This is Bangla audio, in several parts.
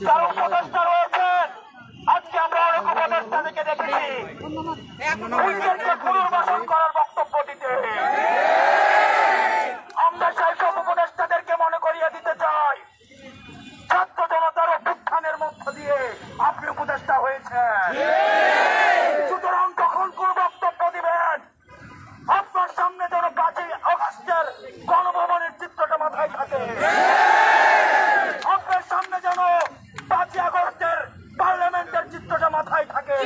যারা উপদেষ্টা রয়েছেন, আজকে আমরা অনেক উপদেষ্টাদেরকে দেখেছি উইকেটকে পুনর্বাসন করার বক্তব্য দিতে। আমরা সেই সব উপদেষ্টাদেরকে মনে করিয়ে দিতে চাই, ছাত্র জনতার অভ্যুত্থানের মধ্য দিয়ে আপনি উপদেষ্টা হয়েছেন। সুতরাং কখন কোন বক্তব্য দিবেন, আপনার সামনে যেন 5ই আগস্টের গণভবনের চিত্রটা মাথায় থাকে, আপনার সামনে যেন 5ই আগস্টের পার্লামেন্টের চিত্রটা মাথায় থাকে।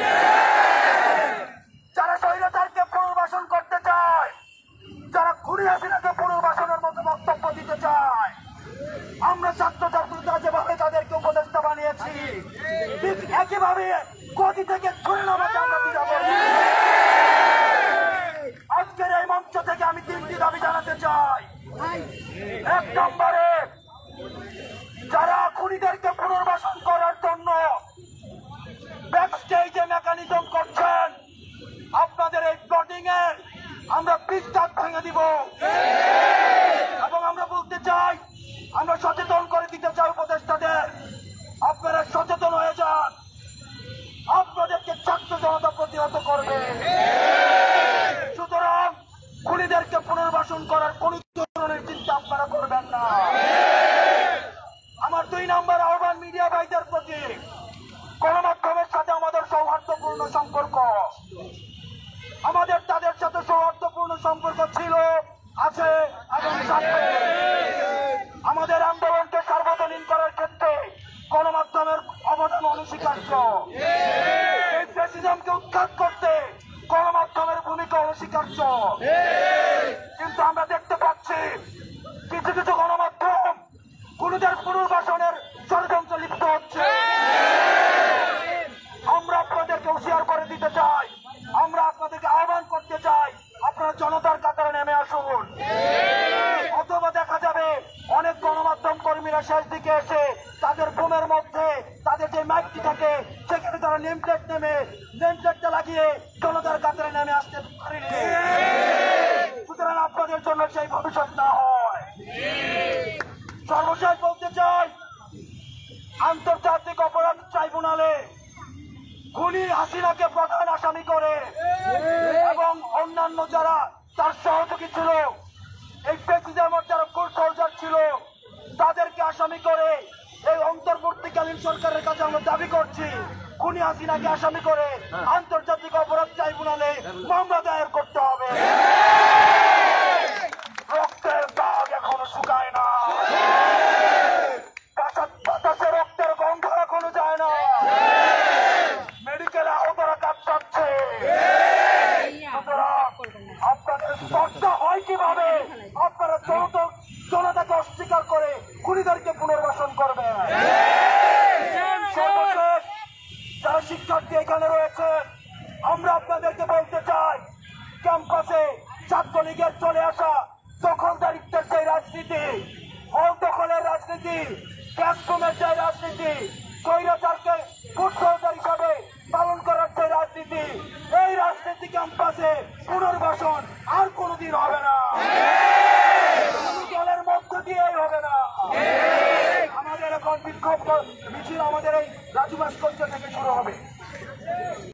যারা স্বৈরাচারকে পুনর্বাসন করতে চায়, যারা খুনি হাসিনাকে পুনর্বাসনের মতো বক্তব্য দিতে চায়, আমরা ছাত্র ছাত্রীরা যেভাবে তাদেরকে উপদেষ্টা বানিয়েছি, ঠিক একইভাবে গদি থেকে ছুড়ে নামাকে আমরা বিদায় করব। আজকের এই মঞ্চ থেকে আমি 3টি দাবি জানাতে চাই। 1 নম্বরে, যারা খুনিদেরকে পুনর্বাসন করার জন্য ব্যাকস্টেজে মেকানিজম করছেন, আপনাদের এই প্লটিং এর আমরা পিছটাক ভেঙে দিব। এবং আমরা বলতে চাই, আমরা সচেতন করে দিতে চাই উপদেষ্টাদের, আপনারা সচেতন হয়ে যান, আপনাদেরকে ছাত্র জনতা প্রতিহত করবে। সুতরাং খুনিদেরকে পুনর্বাসন করার কোন ধরনের চিন্তা আপনারা করবেন না। আমার 2 নম্বর আহ্বান মিডিয়া ভাইদের প্রতি, গণমাধ্যমের সাথে আমাদের সৌহার্দ্যপূর্ণ সম্পর্ক, আমাদের তাদের সাথে সৌহার্দ্যপূর্ণ সম্পর্ক ছিল, আছে এবং থাকবে। আমাদের আন্দোলনকে সার্বজনীন করার ক্ষেত্রে গণমাধ্যমের অবদান অনস্বীকার্য। এই প্রেসিডেন্টকে উৎখাত করতে গণমাধ্যমের ভূমিকা অনস্বীকার্য। কিন্তু আমরা দেখতে পাচ্ছি কিছু কিছু গণমাধ্যম খুনিদের পুনর্বাসনের ষড়যন্ত্রে লিপ্ত হচ্ছে। আমরা আপনাদেরকে হুঁশিয়ার করে দিতে চাই, আমরা আপনাদেরকে আহ্বান করতে চাই, আপনারা জনতার কাতারে নেমে আসুন। অথবা দেখা যাবে অনেক গণমাধ্যম কর্মীরা শেষ দিকে এসে তাদের ফোনের মধ্যে তাদের যে মাইকটি থাকে সেখানে তারা নেমপ্লেটটা লাগিয়ে জনতার কাতারে নেমে আসতে পারেনি। সুতরাং আপনাদের জন্য সেই ভবিষ্যৎ না হয়। সর্বশেষ বলতে চাই, আন্তর্জাতিক অপরাধ ট্রাইব্যুনালে খুনি হাসিনাকে প্রধান আসামি করে এবং অন্যান্য যারা তার সহযোগী ছিল, এই প্রেসিডেন্ট যারা ফুল সোলজার ছিল, তাদেরকে আসামি করে এই অন্তর্বর্তীকালীন সরকারের কাছে আমরা দাবি করছি, খুনি হাসিনাকে আসামি করে আন্তর্জাতিক অপরাধ ট্রাইব্যুনালে মামলা দায়ের করতে হবে। রক্তের দাগ এখনো শুকায় না, বাতাসে রক্তের গন্ধ এখনো যায় না, মেডিকেলে আহতরা কাঁদছে। আপনাদের স্পর্শ হয় কিভাবে আপনারা জনতাকে অস্বীকার করে খুনিদেরকে পুনর্বাসন করবেন? সর্বশেষ যারা শিক্ষার্থী এখানে রয়েছে, আমরা আপনাদেরকে বলতে চাই, ক্যাম্পাসে ছাত্রলীগের চলে আসা দখলদারিত্বের যে রাজনীতি, হল দখলের রাজনীতি, ক্লাসরুমের যে রাজনীতি, স্বৈরাচারকে ফুটসলজার হিসাবে পালন করার যে রাজনীতি, এই রাজনীতি ক্যাম্পাসে পুনর্বাসন আর কোনোদিন হবে না, দলের মধ্য দিয়েই হবে না। আমাদের এখন বিক্ষোভ মিছিল আমাদের এই রাজু ভাস্কর্য থেকে শুরু হবে।